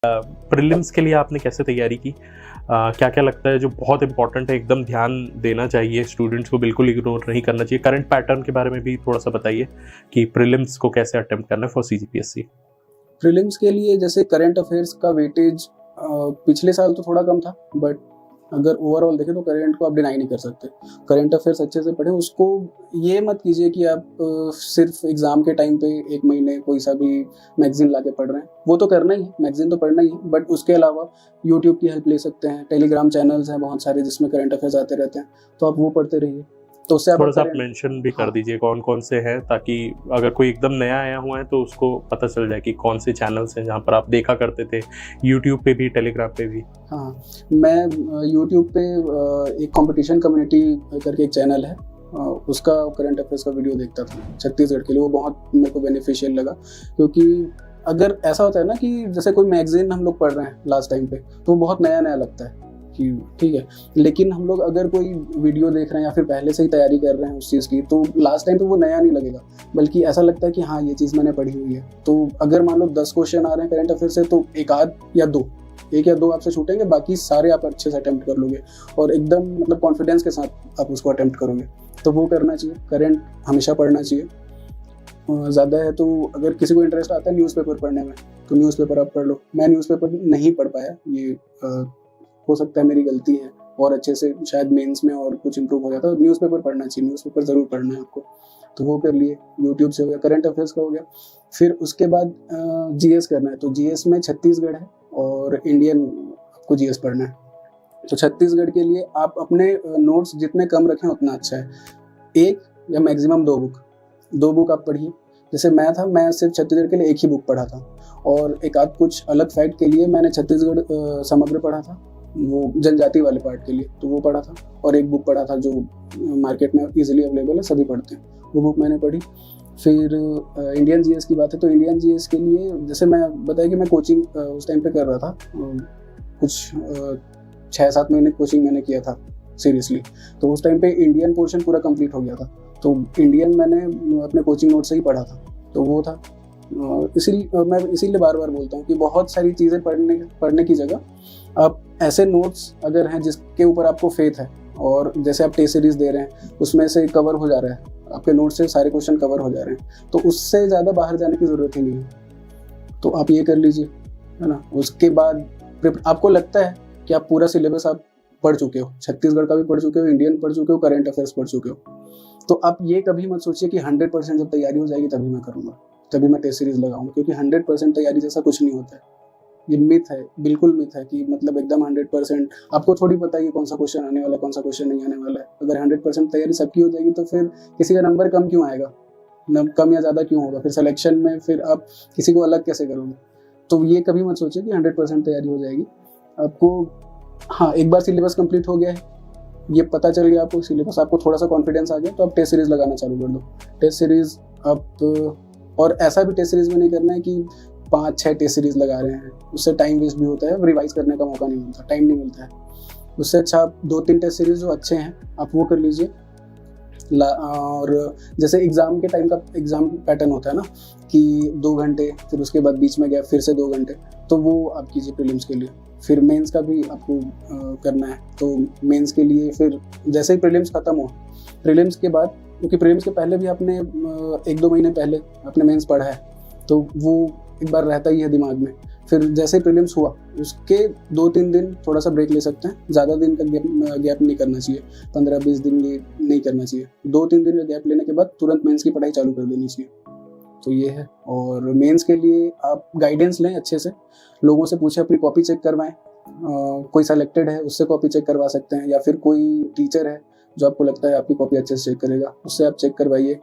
Prelims के लिए आपने कैसे तैयारी की? क्या क्या लगता है जो बहुत इंपॉर्टेंट है, एकदम ध्यान देना चाहिए स्टूडेंट्स को, बिल्कुल इग्नोर नहीं करना चाहिए? करंट पैटर्न के बारे में भी थोड़ा सा बताइए कि प्रीलिम्स को कैसे अटेम्प्ट करना है फॉर सीजीपीएससी। प्रीलिम्स के लिए जैसे करंट अफेयर्स का वेटेज पिछले साल तो थोड़ा कम था, बट अगर ओवरऑल देखें तो करंट को आप डिनाई नहीं कर सकते। करंट अफेयर्स अच्छे से पढ़ें, उसको ये मत कीजिए कि आप सिर्फ एग्ज़ाम के टाइम पे एक महीने कोई सा भी मैगजीन ला के पढ़ रहे हैं। वो तो करना ही है, मैगजीन तो पढ़ना ही है, बट उसके अलावा यूट्यूब की हेल्प ले सकते हैं। टेलीग्राम चैनल्स हैं बहुत सारे जिसमें करंट अफेयर्स आते रहते हैं, तो आप वो पढ़ते रहिए। तो उससे थोड़ा सा आप मेंशन भी कर दीजिए कौन कौन से हैं, ताकि अगर कोई एकदम नया आया हुआ है तो उसको पता चल जाए कि कौन से चैनल्स हैं जहाँ पर आप देखा करते थे, यूट्यूब पे भी, टेलीग्राम पे भी। हाँ, मैं यूट्यूब पे एक कंपटीशन कम्युनिटी करके एक चैनल है, उसका करंट अफेयर्स का वीडियो देखता था छत्तीसगढ़ के लिए। वो बहुत मेरे को बेनिफिशियल लगा, क्योंकि अगर ऐसा होता है ना कि जैसे कोई मैगजीन हम लोग पढ़ रहे हैं लास्ट टाइम पे, तो वो बहुत नया नया लगता है कि ठीक है, लेकिन हम लोग अगर कोई वीडियो देख रहे हैं या फिर पहले से ही तैयारी कर रहे हैं उस चीज़ की, तो लास्ट टाइम पे वो नया नहीं लगेगा, बल्कि ऐसा लगता है कि हाँ ये चीज़ मैंने पढ़ी हुई है। तो अगर मान लो 10 क्वेश्चन आ रहे हैं करंट अफेयर से, तो एक या दो आपसे छूटेंगे, बाकी सारे आप अच्छे से अटेम्प्ट कर लोगे और एकदम मतलब कॉन्फिडेंस के साथ आप उसको अटेम्प्ट करोगे। तो वो करना चाहिए, करंट हमेशा पढ़ना चाहिए। ज़्यादा है तो अगर किसी को इंटरेस्ट आता है न्यूज़पेपर पढ़ने में, तो न्यूज़पेपर आप पढ़ लो। मैं न्यूज़पेपर नहीं पढ़ पाया, ये हो सकता है मेरी गलती है, और अच्छे से शायद मेंस में और कुछ इंप्रूव हो जाता है। न्यूज़पेपर पढ़ना चाहिए, न्यूज़पेपर ज़रूर पढ़ना है आपको। तो वो कर लिए, यूट्यूब से हो गया, करंट अफेयर्स का हो गया। फिर उसके बाद जीएस करना है, तो जीएस में छत्तीसगढ़ है और इंडियन आपको जीएस पढ़ना है। तो छत्तीसगढ़ के लिए आप अपने नोट्स जितने कम रखें उतना अच्छा है। एक या मैक्सिमम दो बुक आप पढ़िए। जैसे मैं सिर्फ छत्तीसगढ़ के लिए एक ही बुक पढ़ा था, और एक आध कुछ अलग फैक्ट के लिए मैंने छत्तीसगढ़ समग्र पढ़ा था, वो जनजाति वाले पार्ट के लिए, तो वो पढ़ा था। और एक बुक पढ़ा था जो मार्केट में इजीली अवेलेबल है, सभी पढ़ते हैं, वो बुक मैंने पढ़ी। फिर इंडियन जीएस की बात है, तो इंडियन जीएस के लिए जैसे मैं बताया कि मैं कोचिंग उस टाइम पे कर रहा था, कुछ 6-7 महीने कोचिंग मैंने किया था सीरियसली। तो उस टाइम पे इंडियन पोर्शन पूरा कंप्लीट हो गया था, तो इंडियन मैंने अपने कोचिंग नोट से ही पढ़ा था, तो वो था। मैं इसीलिए बार बार बोलता हूँ कि बहुत सारी चीज़ें पढ़ने की जगह आप ऐसे नोट्स अगर हैं जिसके ऊपर आपको फेथ है, और जैसे आप टेस्ट सीरीज दे रहे हैं उसमें से कवर हो जा रहा है, आपके नोट से सारे क्वेश्चन कवर हो जा रहे हैं, तो उससे ज़्यादा बाहर जाने की ज़रूरत ही नहीं है। तो आप ये कर लीजिए, है ना। उसके बाद आपको लगता है कि आप पूरा सिलेबस आप पढ़ चुके हो, छत्तीसगढ़ का भी पढ़ चुके हो, इंडियन पढ़ चुके हो, करंट अफेयर्स पढ़ चुके हो, तो आप ये कभी मत सोचिए कि 100% जब तैयारी हो जाएगी तभी मैं करूँगा, तभी मैं टेस्ट सीरीज लगाऊंगा, क्योंकि 100% तैयारी जैसा कुछ नहीं होता है। ये मिथ है, बिल्कुल मिथ है कि मतलब एकदम 100%। आपको थोड़ी पता है कि कौन सा क्वेश्चन आने वाला है, कौन सा क्वेश्चन नहीं आने वाला है। अगर 100% तैयारी सबकी हो जाएगी तो फिर किसी का नंबर कम क्यों आएगा, कम या ज़्यादा क्यों होगा, फिर सिलेक्शन में फिर आप किसी को अलग कैसे करोगे। तो ये कभी मत सोचिए कि 100% तैयारी हो जाएगी आपको। हाँ, एक बार सिलेबस कंप्लीट हो गया है, ये पता चल गया आपको सिलेबस, आपको थोड़ा सा कॉन्फिडेंस आ गया, तो आप टेस्ट सीरीज लगाना चालू कर दो। टेस्ट सीरीज आप और ऐसा भी टेस्ट सीरीज में नहीं करना है कि 5-6 टेस्ट सीरीज लगा रहे हैं, उससे टाइम वेस्ट भी होता है, रिवाइज करने का मौका नहीं मिलता, टाइम नहीं मिलता है। उससे अच्छा आप 2-3 टेस्ट सीरीज जो अच्छे हैं आप वो कर लीजिए। और जैसे एग्ज़ाम के टाइम का एग्ज़ाम पैटर्न होता है ना कि 2 घंटे, फिर उसके बाद बीच में गया फिर से 2 घंटे, तो वो आप कीजिए प्रीलिम्स के लिए। फिर मेंस का भी आपको करना है, तो मेंस के लिए फिर जैसे ही प्रीलिम्स ख़त्म हो, प्रीलिम्स के बाद, क्योंकि प्रीलिम्स के पहले भी आपने 1-2 महीने पहले आपने मेंस पढ़ा है, तो वो एक बार रहता ही है दिमाग में। फिर जैसे ही प्रीलिम्स हुआ उसके 2-3 दिन थोड़ा सा ब्रेक ले सकते हैं, ज़्यादा दिन का गैप नहीं करना चाहिए, 15-20 दिन ये नहीं करना चाहिए। 2-3 दिन का गैप लेने के बाद तुरंत मेंस की पढ़ाई चालू कर देनी चाहिए। तो ये है। और मेंस के लिए आप गाइडेंस लें अच्छे से, लोगों से पूछें, अपनी कॉपी चेक करवाएं। कोई सेलेक्टेड है उससे कॉपी चेक करवा सकते हैं, या फिर कोई टीचर है जो आपको लगता है आपकी कॉपी अच्छे से चेक करेगा, उससे आप चेक करवाइए।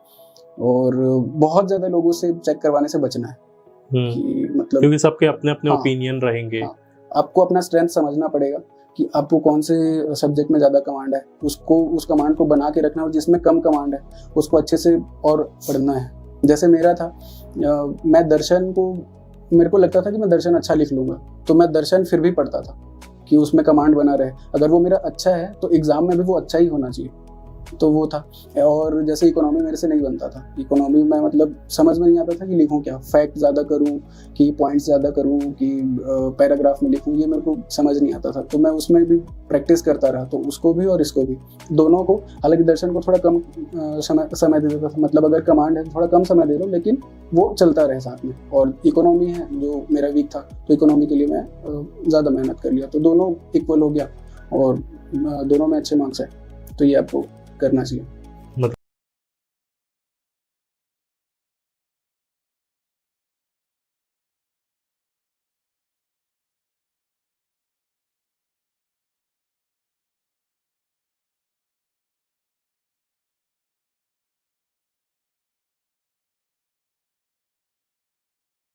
और बहुत ज़्यादा लोगों से चेक करवाने से बचना है, कि मतलब क्योंकि सबके अपने अपने ओपिनियन रहेंगे। आपको अपना स्ट्रेंथ समझना पड़ेगा कि आपको कौन से सब्जेक्ट में ज़्यादा कमांड है, उसको उस कमांड को बना के रखना, और जिसमें कम कमांड है उसको अच्छे से और पढ़ना है। जैसे मेरा था, मैं दर्शन को, मेरे को लगता था कि मैं दर्शन अच्छा लिख लूँगा, तो मैं दर्शन फिर भी पढ़ता था कि उसमें कमांड बना रहे। अगर वो मेरा अच्छा है तो एग्ज़ाम में भी वो अच्छा ही होना चाहिए। तो वो था। और जैसे इकोनॉमी मेरे से नहीं बनता था, इकोनॉमी में मतलब समझ में नहीं आता था कि लिखूं क्या, फैक्ट ज़्यादा करूं कि पॉइंट्स ज़्यादा करूं कि पैराग्राफ में लिखूं, ये मेरे को समझ नहीं आता था। तो मैं उसमें भी प्रैक्टिस करता रहा, तो उसको भी और इसको भी, दोनों को। हालांकि दर्शन को थोड़ा कम समय दे देता था, मतलब अगर कमांड है तो थोड़ा कम समय दे रहा हूँ, लेकिन वो चलता रहे साथ में। और इकोनॉमी है जो मेरा वीक था, तो इकोनॉमी के लिए मैं ज़्यादा मेहनत कर लिया, तो दोनों इक्वल हो गया और दोनों में अच्छे मार्क्स है, तो ये आपको करना चाहिए।